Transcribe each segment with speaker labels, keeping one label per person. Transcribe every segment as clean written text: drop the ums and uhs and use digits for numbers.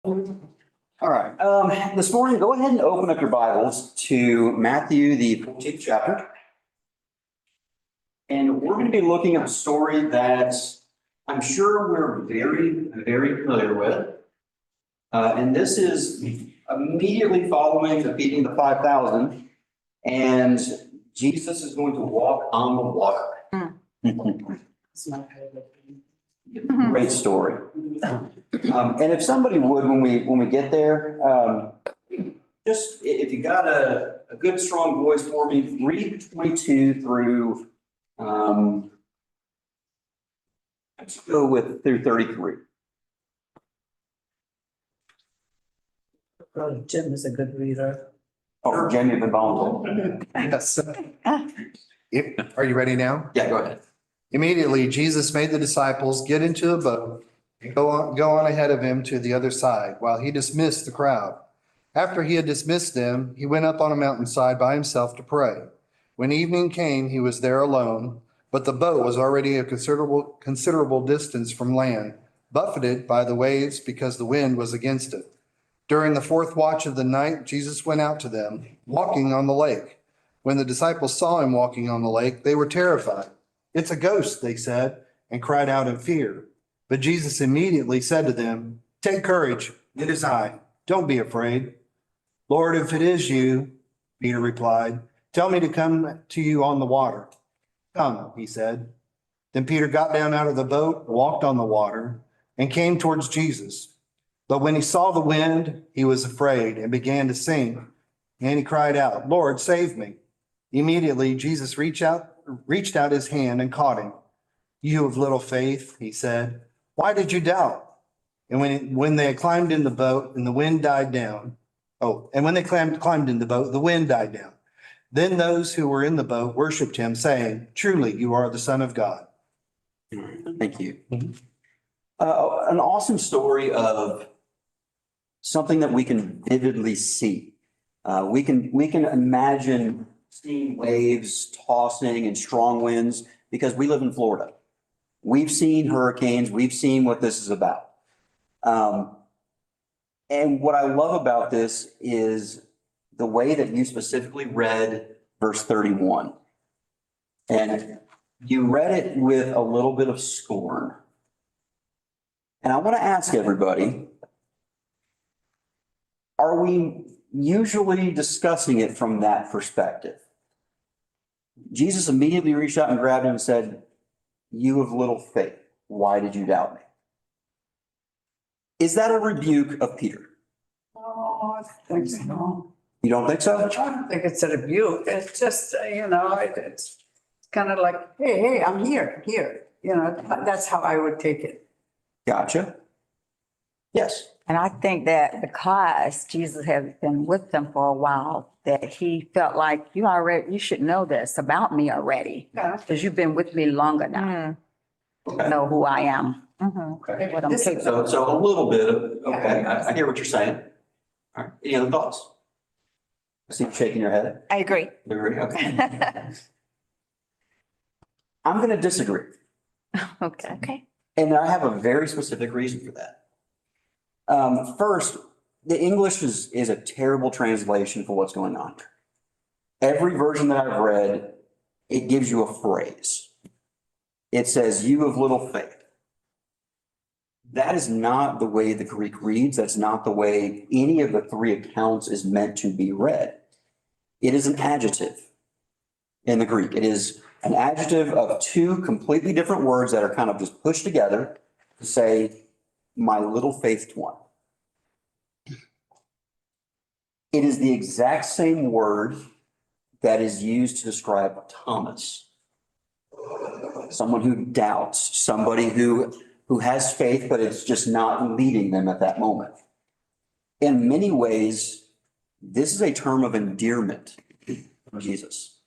Speaker 1: All right, this morning, go ahead and open up your Bibles to Matthew, the 14th chapter. And we're going to be looking at a story that I'm sure we're very familiar with. And this is immediately following the feeding of the 5,000. And Jesus is going to walk on the water. Great story. And if somebody would, when we get there, just if you got a good strong voice for me, read 22 through, let's go with through 33.
Speaker 2: Brother Jim is a good reader.
Speaker 1: Oh, Jamie, you've been volunteering.
Speaker 3: Yes. Are you ready now?
Speaker 1: Yeah, go ahead.
Speaker 3: Immediately, Jesus made the disciples get into a boat and go on ahead of him to the other side while he dismissed the crowd. After he had dismissed them, he went up on a mountainside by himself to pray. When evening came, he was there alone, but the boat was already a considerable distance from land, buffeted by the waves because the wind was against it. During the fourth watch of the night, Jesus went out to them, walking on the lake. When the disciples saw him walking on the lake, they were terrified. "It's a ghost," they said, and cried out in fear. But Jesus immediately said to them, "Take courage, it is I. Don't be afraid." "Lord, if it is you," Peter replied, "tell me to come to you on the water." "Come," he said. Then Peter got down out of the boat, walked on the water, and came towards Jesus. But when he saw the wind, he was afraid and began to sink. And he cried out, "Lord, save me." Immediately, Jesus reached out his hand and caught him. "You of little faith," he said, "why did you doubt?" And when they had climbed in the boat and the wind died down, when they climbed in the boat, the wind died down. Then those who were in the boat worshiped him, saying, "Truly, you are the Son of God."
Speaker 1: Thank you. An awesome story of something that we can vividly see. We can imagine seeing waves tossing and strong winds because we live in Florida. We've seen hurricanes. We've seen what this is about. And what I love about this is the way that you specifically read verse 31. And you read it with a little bit of scorn. And I want to ask everybody, are we usually discussing it from that perspective? Jesus immediately reached out and grabbed him and said, "You of little faith, why did you doubt me?" Is that a rebuke of Peter?
Speaker 2: Oh, I think so.
Speaker 1: You don't think so?
Speaker 2: I don't think it's a rebuke. It's just, it's kind of like, hey, I'm here. That's how I would take it.
Speaker 1: Gotcha. Yes.
Speaker 4: And I think that because Jesus had been with them for a while, that he felt like you should know this about me already.
Speaker 2: Yeah.
Speaker 4: Because you've been with me long enough
Speaker 1: Okay.
Speaker 4: to know who I am.
Speaker 1: Okay.
Speaker 4: What I'm capable of.
Speaker 1: So a little bit of, okay, I hear what you're saying. All right. Any other thoughts? I see you shaking your head.
Speaker 5: I agree.
Speaker 1: You agree? Okay. I'm going to disagree.
Speaker 4: Okay.
Speaker 5: Okay.
Speaker 1: And I have a very specific reason for that. First, the English is a terrible translation for what's going on here. Every version that I've read, it gives you a phrase. It says, "You of little faith." That is not the way the Greek reads. That's not the way any of the three accounts is meant to be read. It is an adjective in the Greek. It is an adjective of two completely different words that are kind of just pushed together to say, "my little faithed one." It is the exact same word that is used to describe Thomas. Someone who doubts, somebody who has faith, but it's just not leading them at that moment. In many ways, this is a term of endearment for Jesus.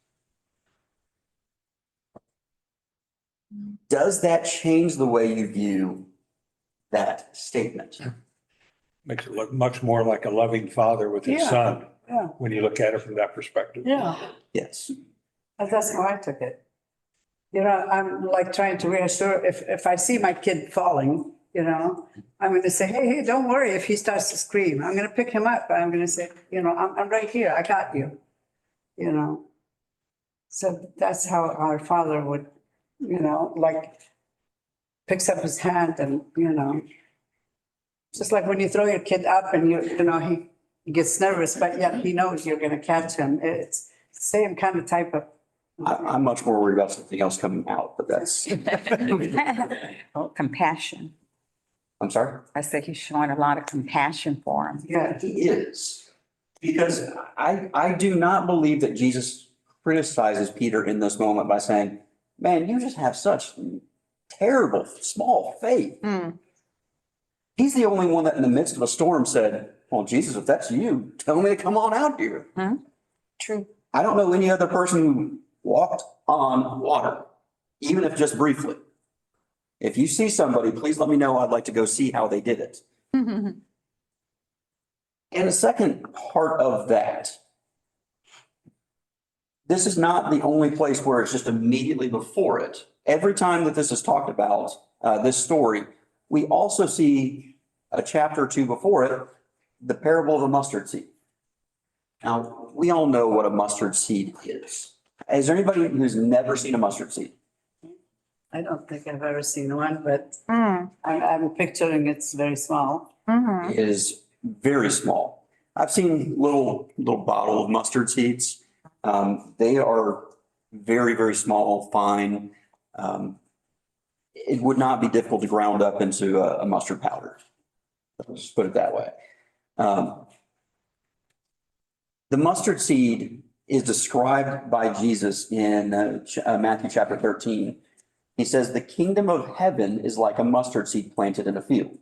Speaker 1: Does that change the way you view that statement?
Speaker 6: Makes it look much more like a loving father with his
Speaker 2: Yeah.
Speaker 6: son,
Speaker 2: Yeah.
Speaker 6: when you look at it from that perspective.
Speaker 2: Yeah.
Speaker 1: Yes.
Speaker 2: That's how I took it. I'm like trying to reassure, if I see my kid falling, you know? I'm going to say, hey, don't worry if he starts to scream. I'm going to pick him up. I'm going to say, I'm right here. I got you, you know? So that's how our Father would, like picks up his hand and, just like when you throw your kid up and he gets nervous, but yet he knows you're going to catch him. It's the same kind of type of.
Speaker 1: I'm much more worried about something else coming out, but that's,
Speaker 4: Oh, compassion.
Speaker 1: I'm sorry?
Speaker 4: I said he's showing a lot of compassion for him.
Speaker 2: Yeah,
Speaker 1: He is. Because I do not believe that Jesus criticizes Peter in this moment by saying, man, you just have such terrible, small faith.
Speaker 4: Mm.
Speaker 1: He's the only one that in the midst of a storm said, well, Jesus, if that's you, tell me to come on out here.
Speaker 4: True.
Speaker 1: I don't know any other person who walked on water, even if just briefly. If you see somebody, please let me know. I'd like to go see how they did it. And the second part of that, this is not the only place where it's just immediately before it. Every time that this is talked about, this story, we also see a chapter or two before it, the parable of the mustard seed. Now, we all know what a mustard seed is. Is there anybody who's never seen a mustard seed?
Speaker 2: I don't think I've ever seen one, but
Speaker 4: Mm.
Speaker 2: I'm picturing it's very small.
Speaker 4: Mhm.
Speaker 1: It is very small. I've seen little bottle of mustard seeds. They are very, very small, fine. It would not be difficult to ground up into a mustard powder. Let's just put it that way. The mustard seed is described by Jesus in Matthew chapter 13. He says, the kingdom of heaven is like a mustard seed planted in a field.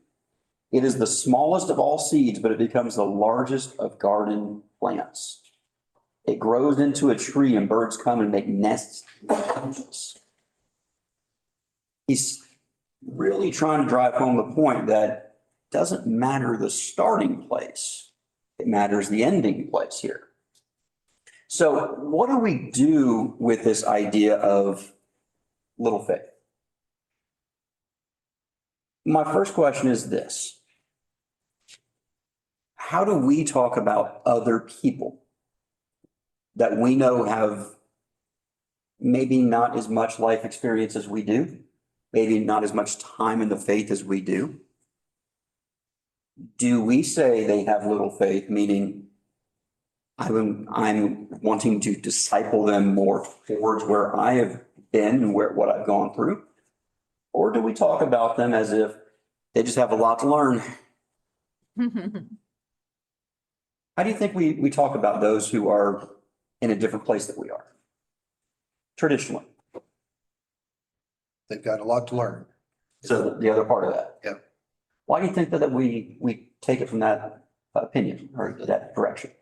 Speaker 1: It is the smallest of all seeds, but it becomes the largest of garden plants. It grows into a tree and birds come and make nests. He's really trying to drive home the point that it doesn't matter the starting place. It matters the ending place here. So what do we do with this idea of little faith? My first question is this. How do we talk about other people that we know have maybe not as much life experience as we do, maybe not as much time in the faith as we do? Do we say they have little faith, meaning I'm wanting to disciple them more towards where I have been and what I've gone through? Or do we talk about them as if they just have a lot to learn? How do you think we talk about those who are in a different place that we are? Traditionally.
Speaker 3: They've got a lot to learn.
Speaker 1: So the other part of that.
Speaker 3: Yeah.
Speaker 1: Why do you think that we take it from that opinion or that direction?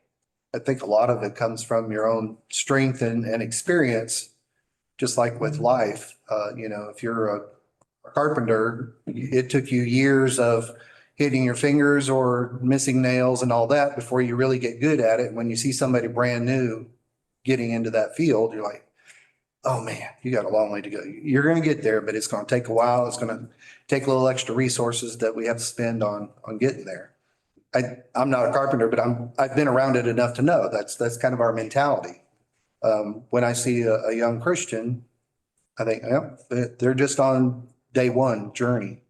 Speaker 3: I think a lot of it comes from your own strength and experience, just like with life. If you're a carpenter, it took you years of hitting your fingers or missing nails and all that before you really get good at it. When you see somebody brand new getting into that field, you're like, oh man, you got a long way to go. You're going to get there, but it's going to take a while. It's going to take a little extra resources that we have to spend on getting there. I'm not a carpenter, but I've been around it enough to know that's kind of our mentality. When I see a young Christian, I think, yeah, they're just on day one journey.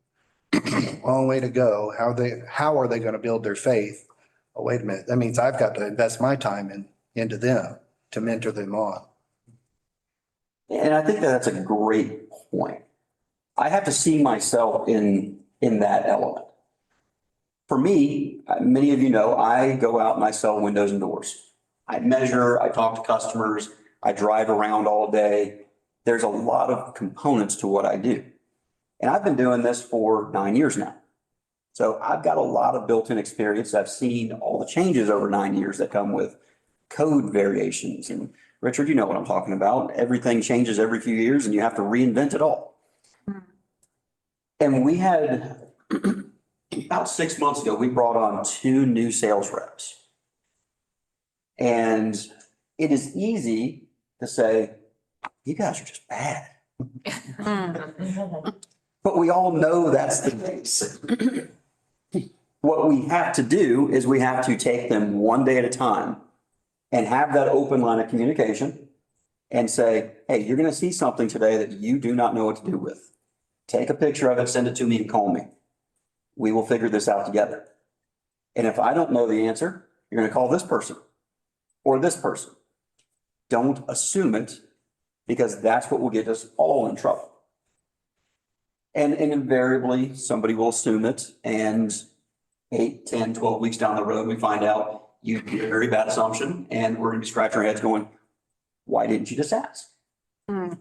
Speaker 3: Long way to go. How are they going to build their faith? Oh, wait a minute. That means I've got to invest my time into them to mentor them on.
Speaker 1: And I think that that's a great point. I have to see myself in that element. For me, many of you know, I go out and I sell windows and doors. I measure, I talk to customers, I drive around all day. There's a lot of components to what I do. And I've been doing this for 9 years now. So I've got a lot of built-in experience. I've seen all the changes over 9 years that come with code variations. And Richard, you know what I'm talking about. Everything changes every few years and you have to reinvent it all. And we had about 6 months ago, we brought on 2 new sales reps. And it is easy to say, you guys are just bad. But we all know that's the case. What we have to do is we have to take them one day at a time and have that open line of communication and say, hey, you're going to see something today that you do not know what to do with. Take a picture of it, send it to me and call me. We will figure this out together. And if I don't know the answer, you're going to call this person or this person. Don't assume it, because that's what will get us all in trouble. And invariably, somebody will assume it, and 8, 10, 12 weeks down the road, we find out you did a very bad assumption, and we're going to be scratching our heads going, why didn't you just ask? And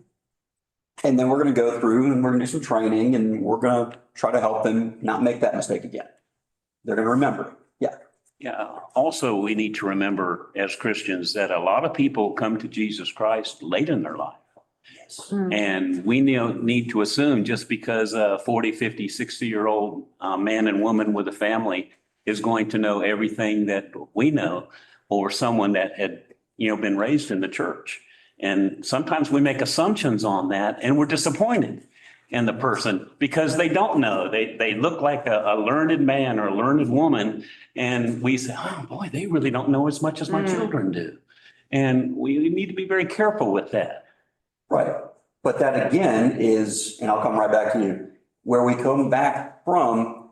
Speaker 1: then we're going to go through and we're going to do some training, and we're going to try to help them not make that mistake again. They're going to remember. Yeah.
Speaker 5: Yeah. Also, we need to remember as Christians that a lot of people come to Jesus Christ late in their life.
Speaker 1: Yes.
Speaker 5: And we need to assume just because a 40, 50, 60-year-old man and woman with a family is going to know everything that we know, or someone that had, been raised in the church. And sometimes we make assumptions on that and we're disappointed in the person because they don't know. They look like a learned man or a learned woman. And we say, oh boy, they really don't know as much as my children do. And we need to be very careful with that.
Speaker 1: Right. But that again is, and I'll come right back to you, where we come back from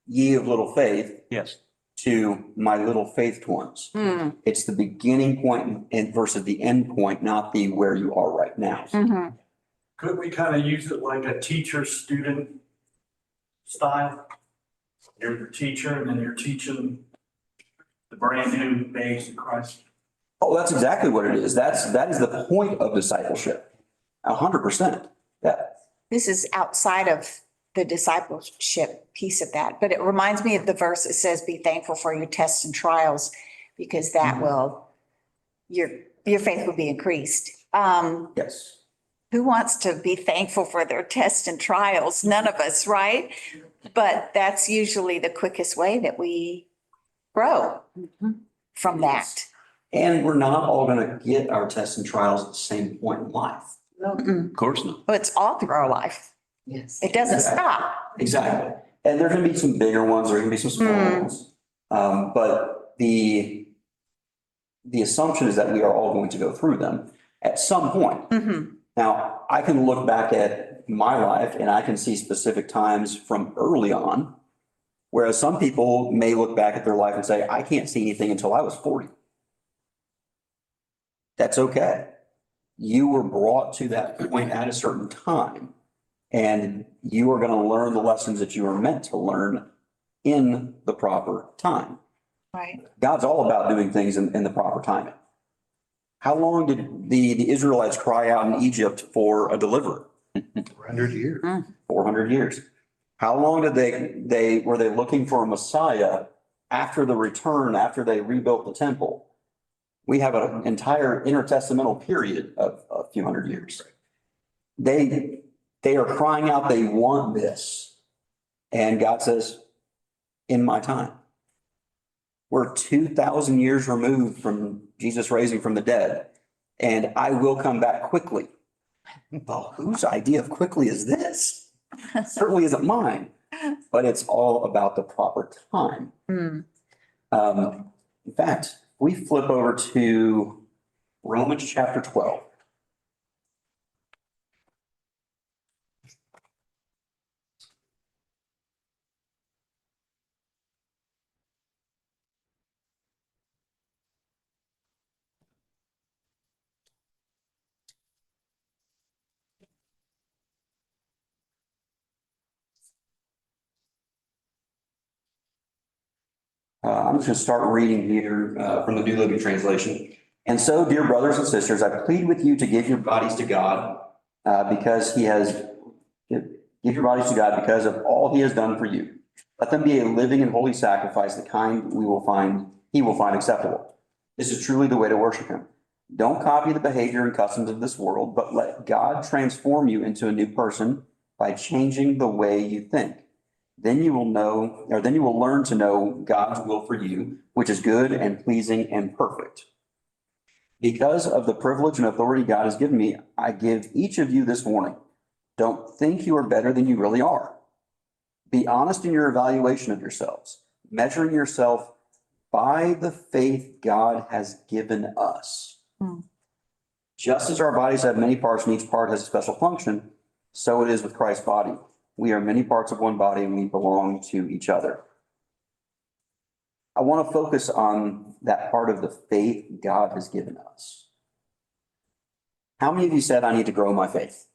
Speaker 1: ye of little faith
Speaker 5: Yes.
Speaker 1: to my little faithed ones. It's the beginning point and versus the end point, not the where you are right now.
Speaker 7: Could we kind of use it like a teacher-student style? You're the teacher and then you're teaching the brand new babes in Christ.
Speaker 1: Oh, that's exactly what it is. That is the point of discipleship. 100%. Yeah.
Speaker 8: This is outside of the discipleship piece of that, but it reminds me of the verse that says, be thankful for your tests and trials, because that will, your faith will be increased.
Speaker 1: Yes.
Speaker 8: Who wants to be thankful for their tests and trials? None of us, right? But that's usually the quickest way that we grow from that.
Speaker 1: And we're not all going to get our tests and trials at the same point in life.
Speaker 5: Of course not.
Speaker 8: But it's all through our life.
Speaker 2: Yes.
Speaker 8: It doesn't stop.
Speaker 1: Exactly. And there's going to be some bigger ones, there's going to be some smaller ones. But the assumption is that we are all going to go through them at some point. Now, I can look back at my life and I can see specific times from early on, whereas some people may look back at their life and say, I can't see anything until I was 40. That's okay. You were brought to that point at a certain time, and you are going to learn the lessons that you are meant to learn in the proper time.
Speaker 8: Right.
Speaker 1: God's all about doing things in the proper timing. How long did the Israelites cry out in Egypt for a deliverer?
Speaker 3: 400 years.
Speaker 1: 400 years. How long did they were they looking for a Messiah after the return, after they rebuilt the temple? We have an entire intertestamental period of a few hundred years. They are crying out, they want this. And God says, in my time. We're 2,000 years removed from Jesus raising from the dead, and I will come back quickly. Well, whose idea of quickly is this? Certainly isn't mine, but it's all about the proper time. In fact, we flip over to Romans chapter 12. I'm just going to start reading here from the New Living Translation. And so, dear brothers and sisters, I plead with you to give your bodies to God because give your bodies to God because of all he has done for you. Let them be a living and holy sacrifice, the kind he will find acceptable. This is truly the way to worship him. Don't copy the behavior and customs of this world, but let God transform you into a new person by changing the way you think. Then you will learn to know God's will for you, which is good and pleasing and perfect. Because of the privilege and authority God has given me, I give each of you this warning. Don't think you are better than you really are. Be honest in your evaluation of yourselves, measuring yourself by the faith God has given us. Just as our bodies have many parts and each part has a special function, so it is with Christ's body. We are many parts of one body and we belong to each other. I want to focus on that part of the faith God has given us. How many of you said, I need to grow my faith?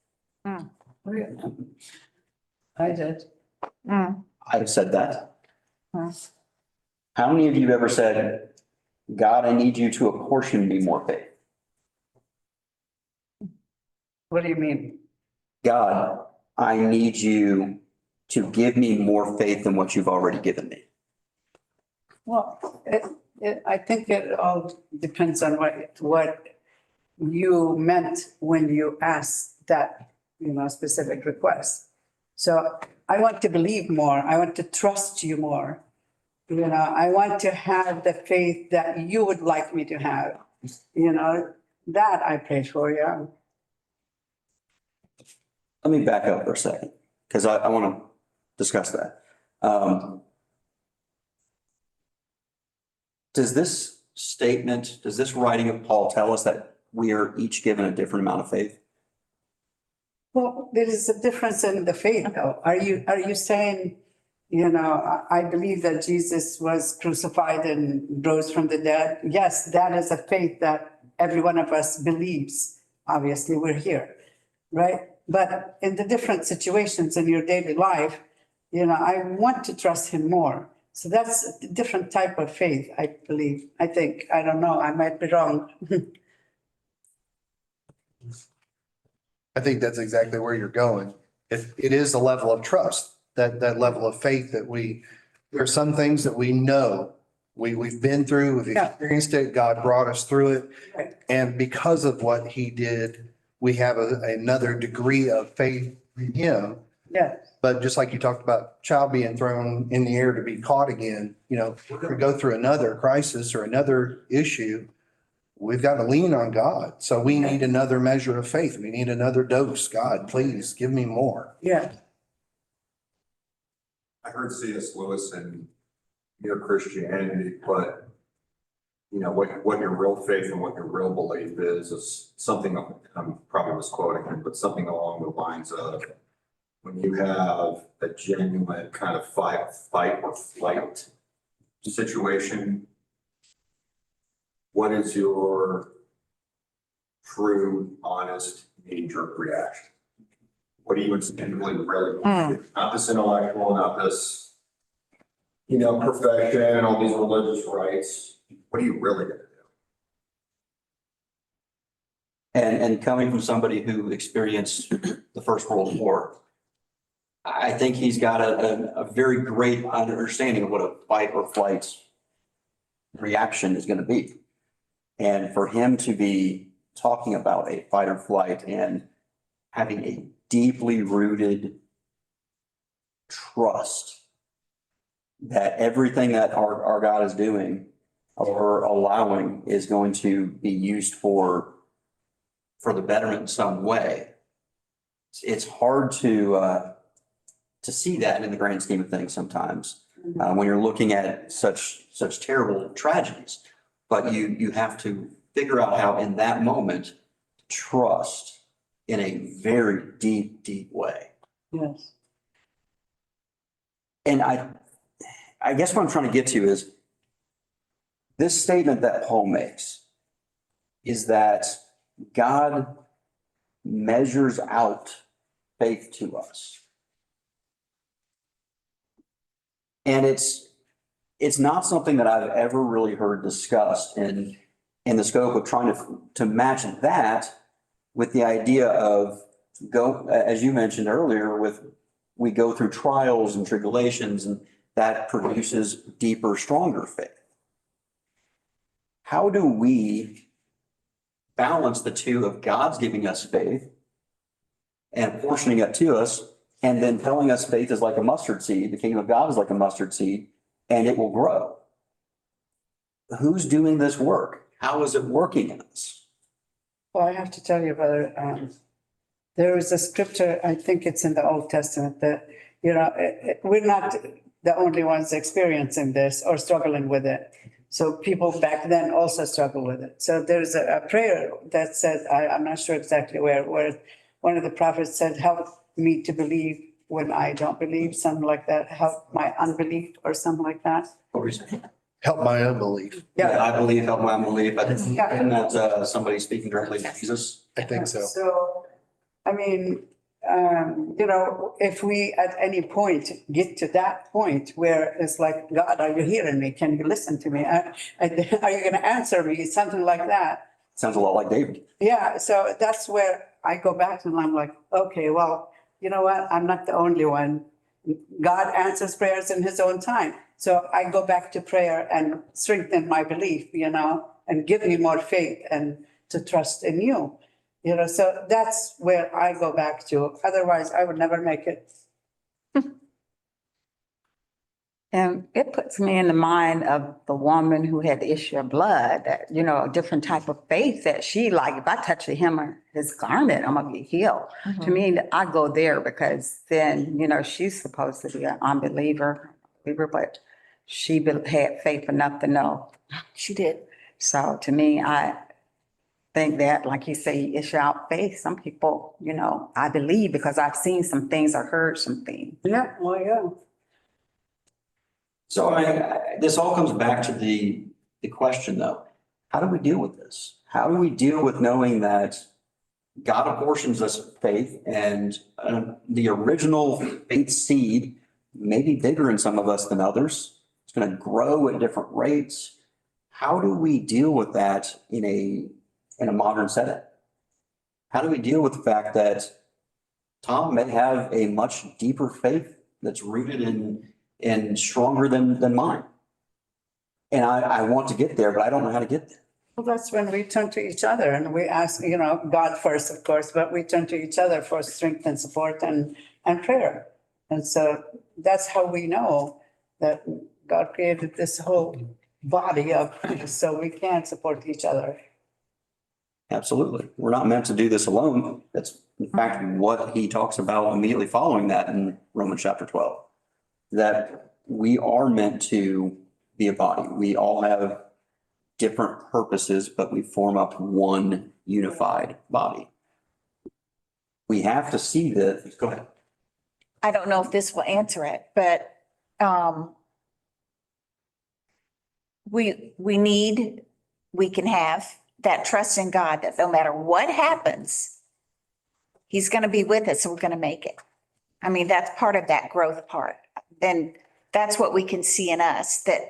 Speaker 2: I did.
Speaker 1: I've said that.
Speaker 4: Hmm.
Speaker 1: How many of you ever said, God, I need you to apportion me more faith?
Speaker 2: What do you mean?
Speaker 1: God, I need you to give me more faith than what you've already given me.
Speaker 2: Well, I think it all depends on what you meant when you asked that, specific request. So I want to believe more. I want to trust you more. I want to have the faith that you would like me to have, that I pray for, yeah.
Speaker 1: Let me back up for a second, because I want to discuss that. Does this statement, does this writing of Paul tell us that we are each given a different amount of faith?
Speaker 2: Well, there is a difference in the faith, though. Are you saying, I believe that Jesus was crucified and rose from the dead? Yes, that is a faith that every one of us believes. Obviously, we're here, right? But in the different situations in your daily life, I want to trust him more. So that's a different type of faith, I believe. I think. I don't know. I might be wrong.
Speaker 3: I think that's exactly where you're going. It is a level of trust, that level of faith that there are some things that we know, we've been through, we've
Speaker 2: Yeah.
Speaker 3: experienced it, God brought us through it.
Speaker 2: Right.
Speaker 3: And because of what he did, we have another degree of faith in him.
Speaker 2: Yeah.
Speaker 3: But just like you talked about child being thrown in the air to be caught again, we're going to go through another crisis or another issue. We've got to lean on God. So we need another measure of faith. We need another dose. God, please give me more.
Speaker 2: Yeah.
Speaker 9: I heard C.S. Lewis and Mere Christianity, but what your real faith and what your real belief is something I'm probably misquoting him, but something along the lines of when you have a genuine kind of fight or flight situation, what is your true, honest, knee-jerk reaction? What do you instinctively really, not this intellectual, not this, profession, all these religious rites. What are you really gonna do?
Speaker 1: And coming from somebody who experienced the First World War, I think he's got a very great understanding of what a fight or flight reaction is going to be. And for him to be talking about a fight or flight and having a deeply rooted trust that everything that our God is doing or allowing is going to be used for the betterment in some way. It's hard to see that in the grand scheme of things sometimes when you're looking at such terrible tragedies. But you have to figure out how in that moment trust in a very deep, deep way.
Speaker 2: Yes.
Speaker 1: And I guess what I'm trying to get to is this statement that Paul makes is that God measures out faith to us. And it's not something that I've ever really heard discussed in the scope of trying to match that with the idea of as you mentioned earlier, we go through trials and tribulations and that produces deeper, stronger faith. How do we balance the two of God's giving us faith and apportioning it to us and then telling us faith is like a mustard seed, the kingdom of God is like a mustard seed, and it will grow? Who's doing this work? How is it working in us?
Speaker 2: Well, I have to tell you, brother, There is a scripture, I think it's in the Old Testament, that, you know, we're not the only ones experiencing this or struggling with it. So people back then also struggle with it. So there's a prayer that said, I'm not sure exactly where one of the prophets said, help me to believe when I don't believe, something like that, help my unbelief or something like that.
Speaker 1: What were you saying?
Speaker 3: Help my unbelief.
Speaker 1: Yeah, I believe, help my unbelief. I think,
Speaker 2: Yeah.
Speaker 1: and that's somebody speaking directly to Jesus.
Speaker 3: I think so.
Speaker 2: So, I mean, you know, if we at any point get to that point where it's like, God, are you hearing me? Can you listen to me? Are you going to answer me? Something like that.
Speaker 1: Sounds a lot like David.
Speaker 2: Yeah, so that's where I go back to and I'm like, okay, well, you know what? I'm not the only one. God answers prayers in his own time. So I go back to prayer and strengthen my belief, you know, and give me more faith and to trust in you. You know, so that's where I go back to. Otherwise, I would never make it.
Speaker 4: And it puts me in the mind of the woman who had the issue of blood, that, you know, a different type of faith that she like, if I touch the hem of his garment, I'm gonna be healed. To me, I go there because then, you know, she's supposed to be an unbeliever, but she had faith enough to know.
Speaker 8: She did.
Speaker 4: So to me, I think that, like you say, it's out faith. Some people, you know, I believe because I've seen some things or heard some things.
Speaker 2: Yeah, well, yeah.
Speaker 1: So this all comes back to the question though, how do we deal with this? How do we deal with knowing that God apportions us faith and the original faith seed may be bigger in some of us than others. It's going to grow at different rates. How do we deal with that in a modern setting? How do we deal with the fact that Tom may have a much deeper faith that's rooted in stronger than mine? And I want to get there, but I don't know how to get there.
Speaker 2: Well, that's when we turn to each other and we ask, you know, God first, of course, but we turn to each other for strength and support and prayer. And so that's how we know that God created this whole body of, so we can support each other.
Speaker 1: Absolutely. We're not meant to do this alone. That's in fact what he talks about immediately following that in Romans chapter 12. That we are meant to be a body. We all have different purposes, but we form up one unified body. We have to see that. Go ahead.
Speaker 8: I don't know if this will answer it, but we can have that trust in God that no matter what happens, he's going to be with us and we're going to make it. I mean, that's part of that growth part. And that's what we can see in us, that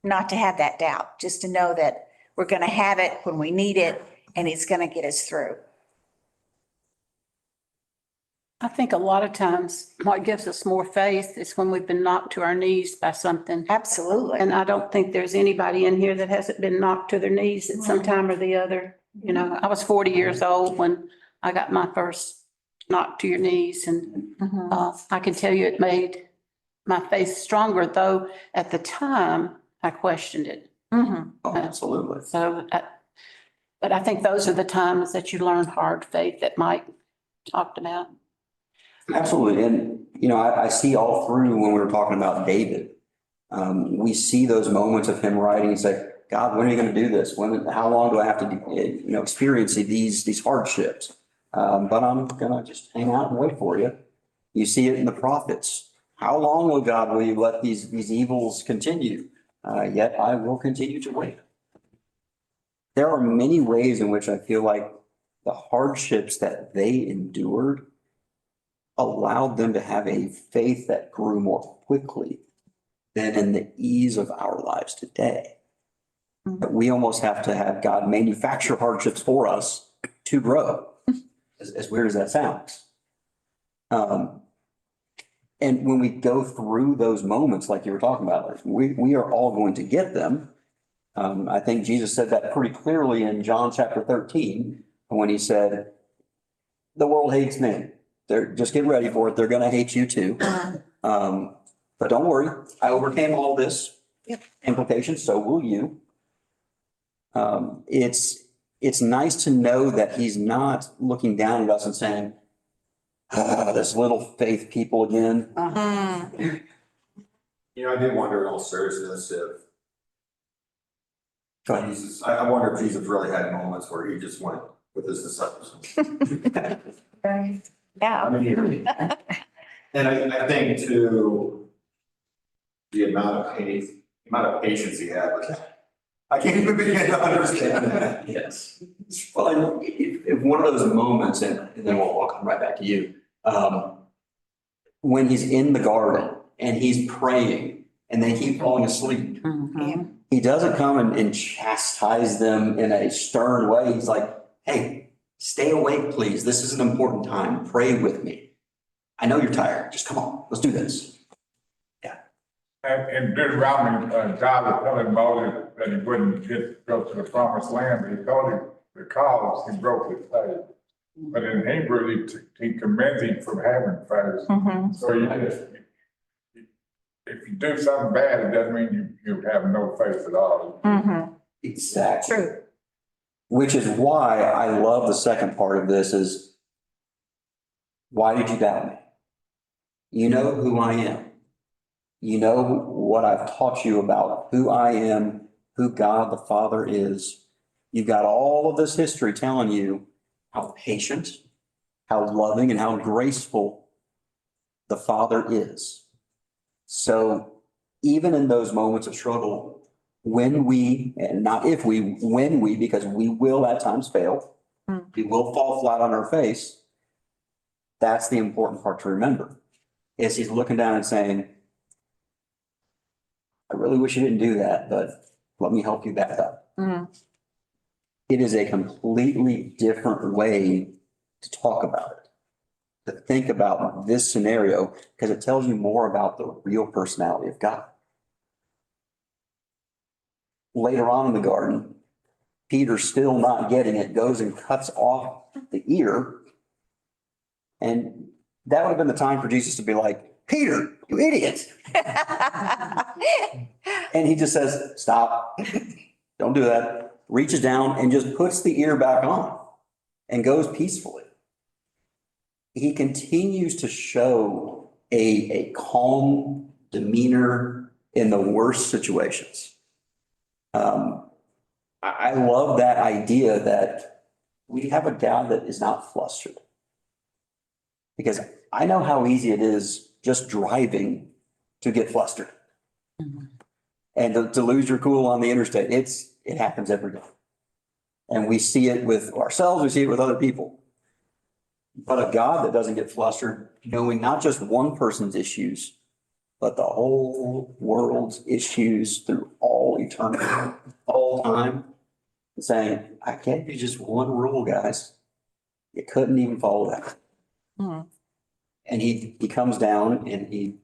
Speaker 8: not to have that doubt, just to know that we're going to have it when we need it and he's going to get us through.
Speaker 10: I think a lot of times what gives us more faith is when we've been knocked to our knees by something.
Speaker 8: Absolutely.
Speaker 10: And I don't think there's anybody in here that hasn't been knocked to their knees at some time or the other. You know, I was 40 years old when I got my first knock to your knees, and I can tell you it made my faith stronger, though at the time I questioned it.
Speaker 1: Oh, absolutely.
Speaker 10: So, but I think those are the times that you learn hard faith that Mike talked about.
Speaker 1: Absolutely. And, you know, I see all through when we were talking about David, we see those moments of him writing and say, God, when are you going to do this? How long do I have to, experience these hardships? But I'm going to just hang out and wait for you. You see it in the prophets. How long, oh God, will you let these evils continue? Yet I will continue to wait. There are many ways in which I feel like the hardships that they endured allowed them to have a faith that grew more quickly than in the ease of our lives today. But we almost have to have God manufacture hardships for us to grow, as weird as that sounds. And when we go through those moments, like you were talking about, like we are all going to get them. I think Jesus said that pretty clearly in John chapter 13, when he said, the world hates me. Just get ready for it. They're going to hate you too. But don't worry. I overcame all this implications. So will you. It's nice to know that he's not looking down at us and saying, This little faith people again.
Speaker 8: Mm.
Speaker 9: I did wonder in all seriousness if
Speaker 1: Go ahead.
Speaker 9: Jesus, I wonder if Jesus really had moments where he just went with his disciples.
Speaker 8: Yeah.
Speaker 9: I mean, and I think too, the amount of patience he had with that. I can't even begin to understand that.
Speaker 1: Yes. Well, and if one of those moments, and then we'll come right back to you. When he's in the garden and he's praying and they keep falling asleep,
Speaker 4: Mhm.
Speaker 1: he doesn't come and chastise them in a stern way. He's like, hey, stay awake, please. This is an important time. Pray with me. I know you're tired. Just come on. Let's do this.
Speaker 11: And in Deuteronomy, God was telling Moses that he wouldn't go to the promised land. He told him because he broke his faith. But in Hebrew, he commends him from having faith. So you just, if you do something bad, it doesn't mean you have no faith at all.
Speaker 1: Exactly.
Speaker 8: True.
Speaker 1: Which is why I love the second part of this is, why did you doubt me? You know who I am. You know what I've taught you about who I am, who God the Father is. You've got all of this history telling you how patient, how loving, and how graceful the Father is. So even in those moments of struggle, when we, and not if we, when we, because we will at times fail, we will fall flat on our face. That's the important part to remember, is he's looking down and saying, I really wish you didn't do that, but let me help you back up. It is a completely different way to talk about it, to think about this scenario, because it tells you more about the real personality of God. Later on in the garden, Peter, still not getting it, goes and cuts off the ear. And that would have been the time for Jesus to be like, Peter, you idiot. And he just says, stop, don't do that. Reaches down and just puts the ear back on and goes peacefully. He continues to show a calm demeanor in the worst situations. I love that idea that we have a God that is not flustered. Because I know how easy it is just driving to get flustered. And to lose your cool on the interstate. It happens every day. And we see it with ourselves, we see it with other people. But a God that doesn't get flustered, knowing not just one person's issues, but the whole world's issues through all eternity, all time, saying, I gave you just one rule, guys. You couldn't even follow that. And he comes down and he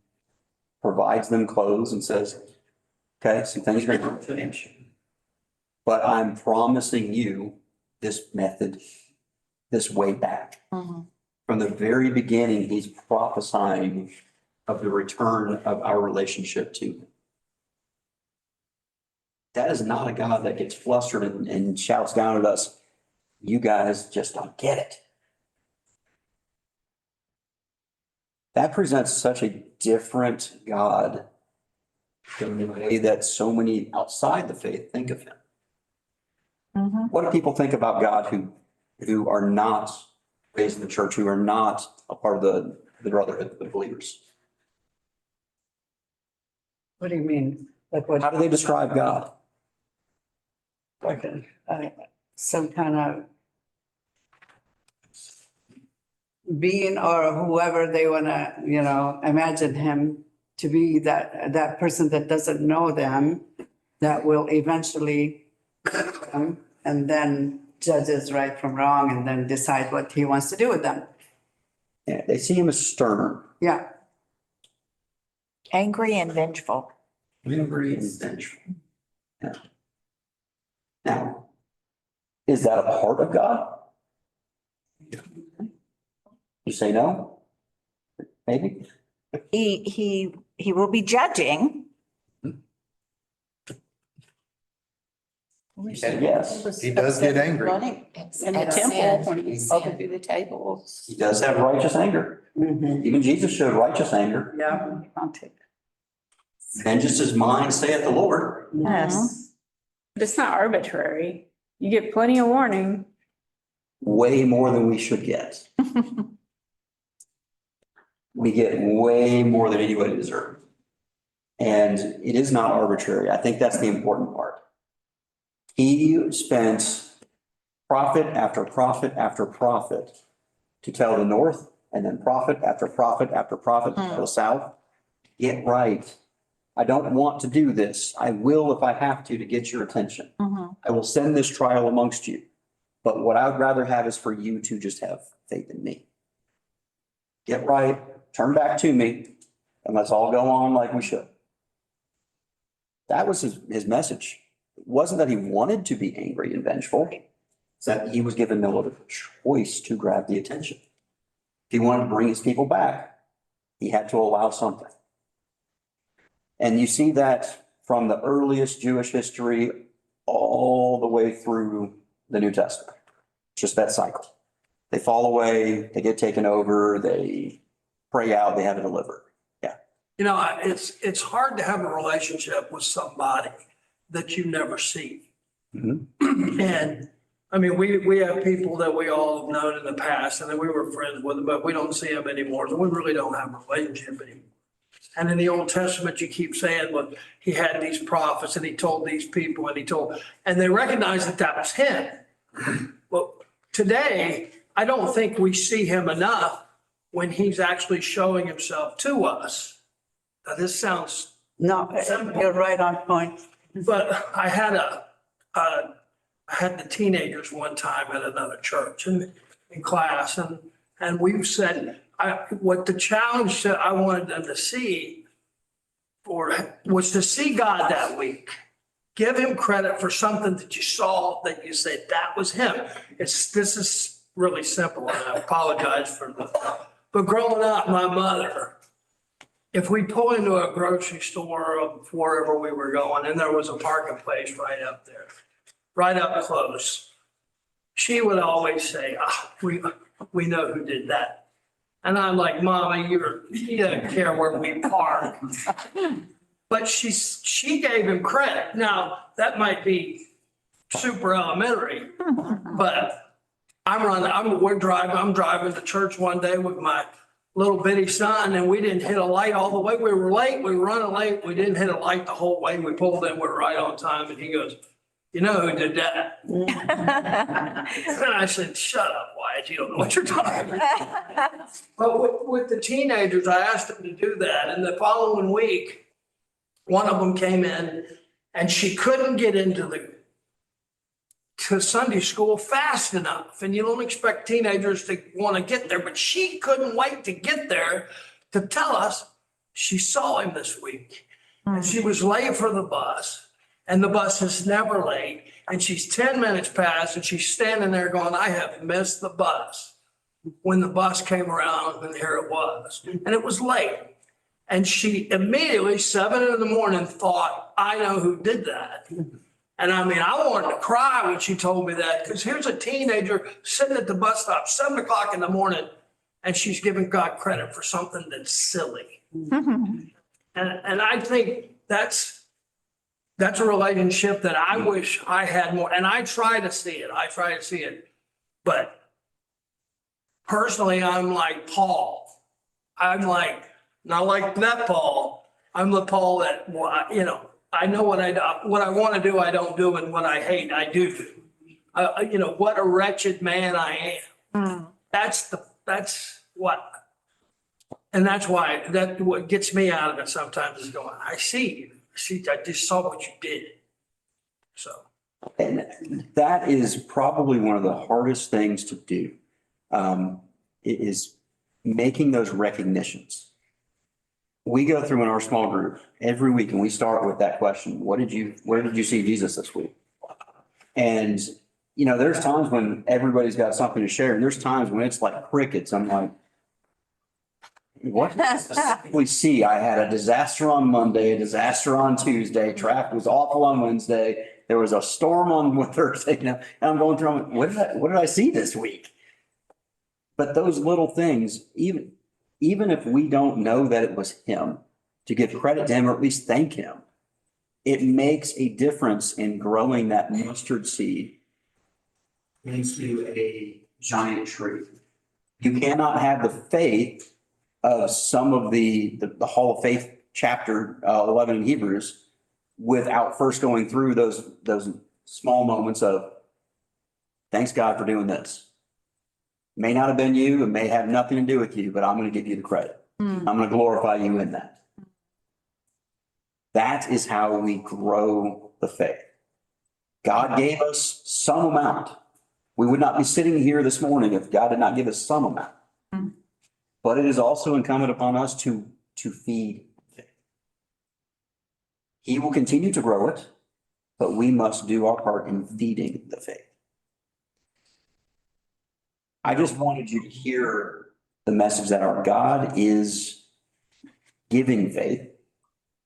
Speaker 1: provides them clothes and says, okay, some things are going to change. But I'm promising you this method, this way back. From the very beginning, he's prophesying of the return of our relationship to him. That is not a God that gets flustered and shouts down at us, you guys just don't get it. That presents such a different God than the way that so many outside the faith think of him. What do people think about God who are not raised in the church, who are not a part of the brotherhood of believers?
Speaker 2: What do you mean? Like what?
Speaker 1: How do they describe God?
Speaker 2: Like some kind of being or whoever they want to, imagine him to be, that person that doesn't know them, that will eventually come and then judges right from wrong and then decide what he wants to do with them.
Speaker 1: Yeah, they see him as stern.
Speaker 2: Yeah.
Speaker 8: Angry and vengeful.
Speaker 1: Angry and vengeful. Yeah. Now, is that a part of God? You say no? Maybe?
Speaker 8: He will be judging.
Speaker 1: He said yes.
Speaker 3: He does get angry.
Speaker 10: Running in the temple when he overthrew the tables.
Speaker 1: He does have righteous anger. Even Jesus showed righteous anger.
Speaker 2: Yeah.
Speaker 1: Vengeance is mine, saith the Lord.
Speaker 4: Yes.
Speaker 12: But it's not arbitrary. You get plenty of warning.
Speaker 1: Way more than we should get. We get way more than anybody deserves. And it is not arbitrary. I think that's the important part. He spent prophet after prophet after prophet to tell the north, and then prophet after prophet after prophet to tell the south. Get right. I don't want to do this. I will if I have to get your attention. I will send this trial amongst you. But what I would rather have is for you to just have faith in me. Get right, turn back to me, and let's all go on like we should. That was his message. It wasn't that he wanted to be angry and vengeful. It's that he was given no other choice to grab the attention. If he wanted to bring his people back, he had to allow something. And you see that from the earliest Jewish history all the way through the New Testament. Just that cycle. They fall away, they get taken over, they pray out, they have it delivered. Yeah.
Speaker 13: You know, it's hard to have a relationship with somebody that you never see. And I mean, we have people that we all have known in the past and that we were friends with, but we don't see them anymore. So we really don't have a relationship anymore. And in the Old Testament, you keep saying, well, he had these prophets and he told these people and they recognized that that was him. Well, today, I don't think we see him enough when he's actually showing himself to us. Now, this sounds
Speaker 2: No, you're right on point.
Speaker 13: but I had I had the teenagers one time at another church in class and we said, what the challenge that I wanted them to see was to see God that week. Give him credit for something that you saw that you said that was him. This is really simple and I apologize for that. But growing up, my mother, if we pull into a grocery store or wherever we were going and there was a parking place right up there, right up close, she would always say, we know who did that. And I'm like, Mama, you don't care where we park. But she gave him credit. Now, that might be super elementary, but I'm driving to church one day with my little bitty son and we didn't hit a light all the way. We were late. We were running late. We didn't hit a light the whole way. We pulled in, we're right on time. And he goes, you know who did that? And I said, shut up, Wyatt. You don't know what you're talking about. But with the teenagers, I asked them to do that. And the following week, one of them came in and she couldn't get into Sunday school fast enough. And you don't expect teenagers to want to get there, but she couldn't wait to get there to tell us she saw him this week. And she was late for the bus and the bus is never late. And she's 10 minutes past and she's standing there going, I have missed the bus. When the bus came around and here it was, and it was late. And she immediately, 7 a.m, thought, I know who did that. And I mean, I wanted to cry when she told me that, because here's a teenager sitting at the bus stop, 7 o'clock in the morning, and she's giving God credit for something that's silly. And I think that's a relationship that I wish I had more. And I try to see it. But personally, I'm like Paul. I'm like, not like that Paul. I'm the Paul that, you know, I know what I want to do, I don't do, and what I hate, I do. You know, what a wretched man I am. That's what gets me out of it sometimes is going, I see you. I just saw what you did. So.
Speaker 1: And that is probably one of the hardest things to do. Is making those recognitions. We go through in our small group every week and we start with that question. Where did you see Jesus this week? And, you know, there's times when everybody's got something to share and there's times when it's like crickets. I'm like, what did I specifically see? I had a disaster on Monday, a disaster on Tuesday, traffic was awful on Wednesday, there was a storm on Thursday, and I'm going through, I'm like, what did I see this week? But those little things, even if we don't know that it was him, to give credit to him or at least thank him, it makes a difference in growing that mustard seed into a giant tree. You cannot have the faith of some of the Hall of Faith chapter 11 in Hebrews without first going through those small moments of thanks God for doing this. May not have been you, it may have nothing to do with you, but I'm going to give you the credit. I'm going to glorify you in that. That is how we grow the faith. God gave us some amount. We would not be sitting here this morning if God did not give us some amount. But it is also incumbent upon us to feed faith. He will continue to grow it, but we must do our part in feeding the faith. I just wanted you to hear the message that our God is giving faith,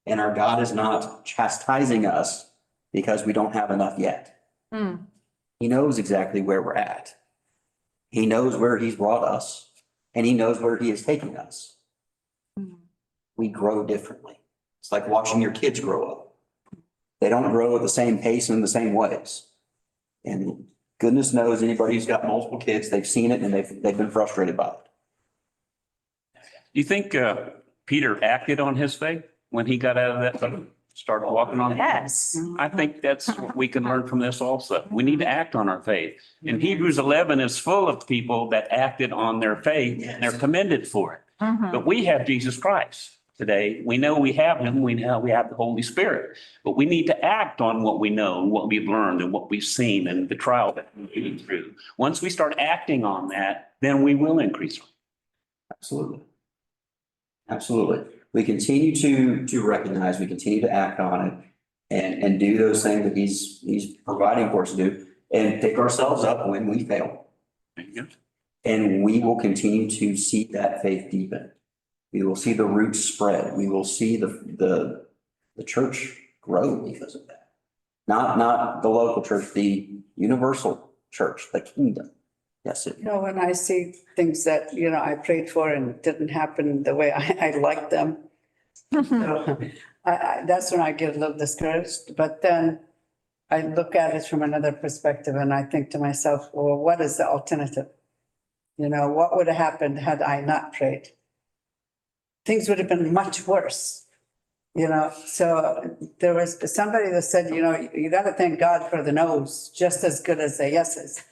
Speaker 1: and our God is not chastising us because we don't have enough yet. He knows exactly where we're at. He knows where he's brought us, and he knows where he is taking us. We grow differently. It's like watching your kids grow up. They don't grow at the same pace and in the same ways. And goodness knows anybody who's got multiple kids, they've seen it and they've been frustrated by it.
Speaker 5: Do you think Peter acted on his faith when he got out of that boat, started walking on?
Speaker 8: Yes.
Speaker 5: I think that's what we can learn from this also. We need to act on our faith. And Hebrews 11 is full of people that acted on their faith and they're commended for it. But we have Jesus Christ today. We know we have him. We know we have the Holy Spirit, but we need to act on what we know and what we've learned and what we've seen and the trial that we're going through. Once we start acting on that, then we will increase.
Speaker 1: Absolutely. Absolutely. We continue to recognize, we continue to act on it and do those things that he's providing for us to do and pick ourselves up when we fail. And we will continue to see that faith deepen. We will see the roots spread. We will see the church grow because of that. Not the local church, the universal church, the kingdom. Yes.
Speaker 2: When I see things that, I prayed for and it didn't happen the way I liked them, that's when I get a little discouraged. But then I look at it from another perspective and I think to myself, well, what is the alternative? What would have happened had I not prayed? Things would have been much worse, So there was somebody that said, you got to thank God for the no's just as good as the yeses,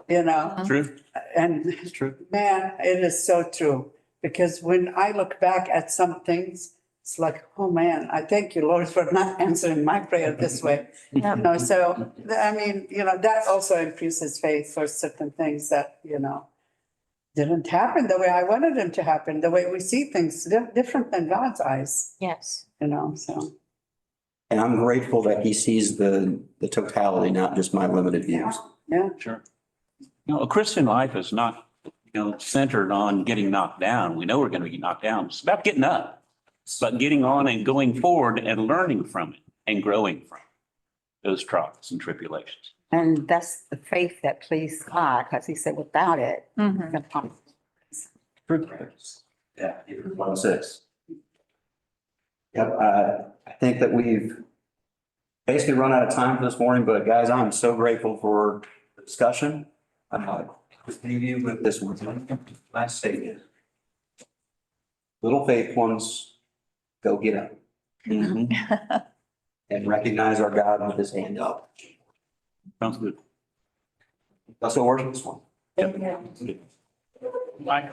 Speaker 5: True.
Speaker 2: And
Speaker 5: It's true.
Speaker 2: man, it is so true. Because when I look back at some things, it's like, oh man, I thank you, Lord, for not answering my prayer this way. So, that also increases faith for certain things that, didn't happen the way I wanted them to happen, the way we see things different than God's eyes,
Speaker 8: Yes.
Speaker 2: so.
Speaker 1: And I'm grateful that he sees the totality, not just my limited views.
Speaker 2: Yeah.
Speaker 5: Sure. A Christian life is not, centered on getting knocked down. We know we're going to get knocked down. It's about getting up. It's about getting on and going forward and learning from it and growing from those trials and tribulations.
Speaker 4: And that's the faith that pleased God, because he said without it.
Speaker 1: Yeah, Hebrews 1:6. Yep, I think that we've basically run out of time for this morning, but guys, I'm so grateful for the discussion. Just leave you with this one last statement. Little faith ones, go get up. And recognize our God with his hand up.
Speaker 5: Sounds good.
Speaker 1: That's what works this one.
Speaker 5: Bye.